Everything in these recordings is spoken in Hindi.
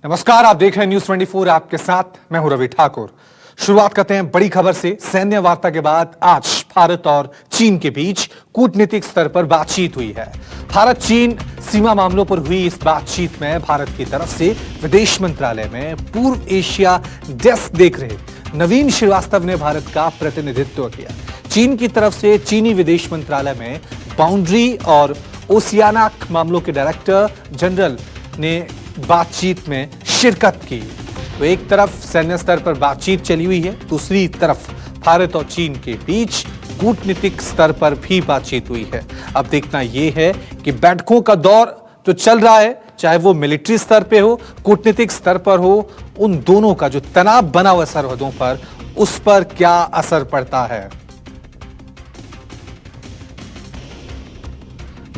नमस्कार, आप देख रहे हैं न्यूज 24। आपके साथ मैं हूं रवि ठाकुर। शुरुआत करते हैं बड़ी खबर से। सैन्य वार्ता के बाद आज भारत और चीन के बीच कूटनीतिक स्तर पर बातचीत हुई है। भारत चीन सीमा मामलों पर हुई इस बातचीत में भारत की तरफ से विदेश मंत्रालय में पूर्व एशिया डेस्क देख रहे नवीन श्रीवास्तव ने भारत का प्रतिनिधित्व किया। चीन की तरफ से चीनी विदेश मंत्रालय में बाउंड्री और ओशियानिक मामलों के डायरेक्टर जनरल ने बातचीत में शिरकत की। तो एक तरफ सैन्य स्तर पर बातचीत चली हुई है, दूसरी तरफ भारत और चीन के बीच कूटनीतिक स्तर पर भी बातचीत हुई है। अब देखना यह है कि बैठकों का दौर जो चल रहा है, चाहे वो मिलिट्री स्तर पे हो, कूटनीतिक स्तर पर हो, उन दोनों का जो तनाव बना हुआ सरहदों पर, उस पर क्या असर पड़ता है।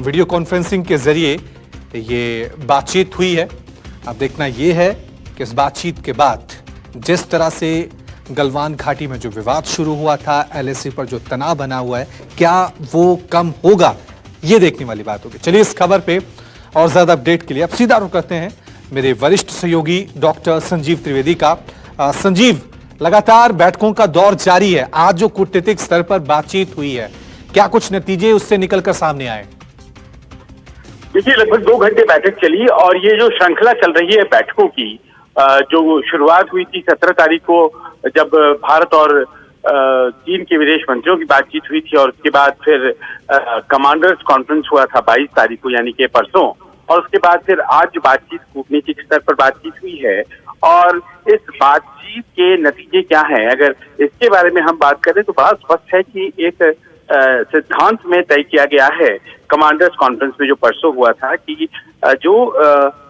वीडियो कॉन्फ्रेंसिंग के जरिए ये बातचीत हुई है। अब देखना यह है कि इस बातचीत के बाद जिस तरह से गलवान घाटी में जो विवाद शुरू हुआ था, एलएसी पर जो तनाव बना हुआ है, क्या वो कम होगा, ये देखने वाली बात होगी। चलिए इस खबर पे और ज्यादा अपडेट के लिए अब सीधा रुख करते हैं मेरे वरिष्ठ सहयोगी डॉक्टर संजीव त्रिवेदी का। संजीव, लगातार बैठकों का दौर जारी है। आज जो कूटनीतिक स्तर पर बातचीत हुई है, क्या कुछ नतीजे उससे निकलकर सामने आए? देखिए, लगभग 2 घंटे बैठक चली और ये जो श्रृंखला चल रही है बैठकों की, जो शुरुआत हुई थी 17 तारीख को, जब भारत और चीन के विदेश मंत्रियों की बातचीत हुई थी, और उसके बाद फिर कमांडर्स कॉन्फ्रेंस हुआ था 22 तारीख को, यानी कि परसों, और उसके बाद फिर आज बातचीत कूटनीतिक स्तर पर बातचीत हुई है। और इस बातचीत के नतीजे क्या हैं, अगर इसके बारे में हम बात करें तो बड़ा स्पष्ट है कि एक सिद्धांत में तय किया गया है कमांडर्स कॉन्फ्रेंस में, जो परसों हुआ था, कि जो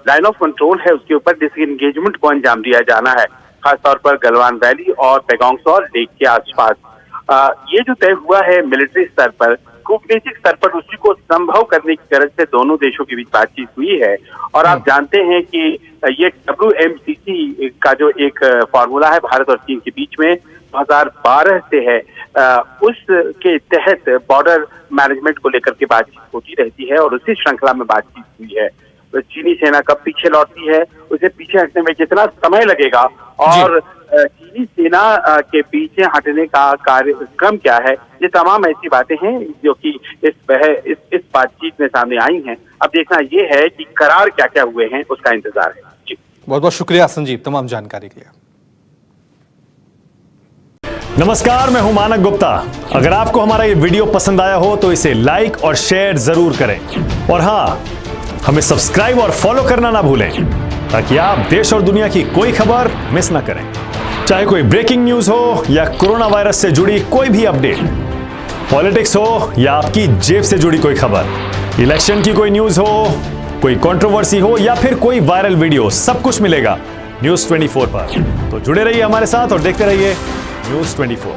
लाइन ऑफ कंट्रोल है उसके ऊपर डिसएंगेजमेंट को अंजाम दिया जाना है, खासतौर पर गलवान वैली और पैगोंग सॉल्ट लेक के आसपास। ये जो तय हुआ है मिलिट्री स्तर पर, कूटनीतिक स्तर पर उसी को संभव करने की गरज से दोनों देशों के बीच बातचीत हुई है। और आप जानते हैं कि ये WMCC का जो एक फॉर्मूला है भारत और चीन के बीच में 2012 से है, उसके तहत बॉर्डर मैनेजमेंट को लेकर के बातचीत होती रहती है और उसी श्रृंखला में बातचीत हुई है। तो चीनी सेना कब पीछे लौटती है, उसे पीछे हटने में कितना समय लगेगा, और चीनी सेना के पीछे हटने का कार्यक्रम क्या है, ये तमाम ऐसी बातें हैं जो कि इस बातचीत में सामने आई हैं। अब देखना ये है कि करार क्या क्या हुए हैं, उसका इंतजार है। जी, बहुत बहुत शुक्रिया संजीव तमाम जानकारी के लिए। नमस्कार, मैं हूं मानक गुप्ता। अगर आपको हमारा ये वीडियो पसंद आया हो तो इसे लाइक और शेयर जरूर करें, और हां, हमें सब्सक्राइब और फॉलो करना ना भूलें, ताकि आप देश और दुनिया की कोई खबर मिस ना करें। चाहे कोई ब्रेकिंग न्यूज हो या कोरोना वायरस से जुड़ी कोई भी अपडेट, पॉलिटिक्स हो या आपकी जेब से जुड़ी कोई खबर, इलेक्शन की कोई न्यूज हो, कोई कंट्रोवर्सी हो या फिर कोई वायरल वीडियो, सब कुछ मिलेगा न्यूज 24 पर। तो जुड़े रहिए हमारे साथ और देखते रहिए न्यूज 24।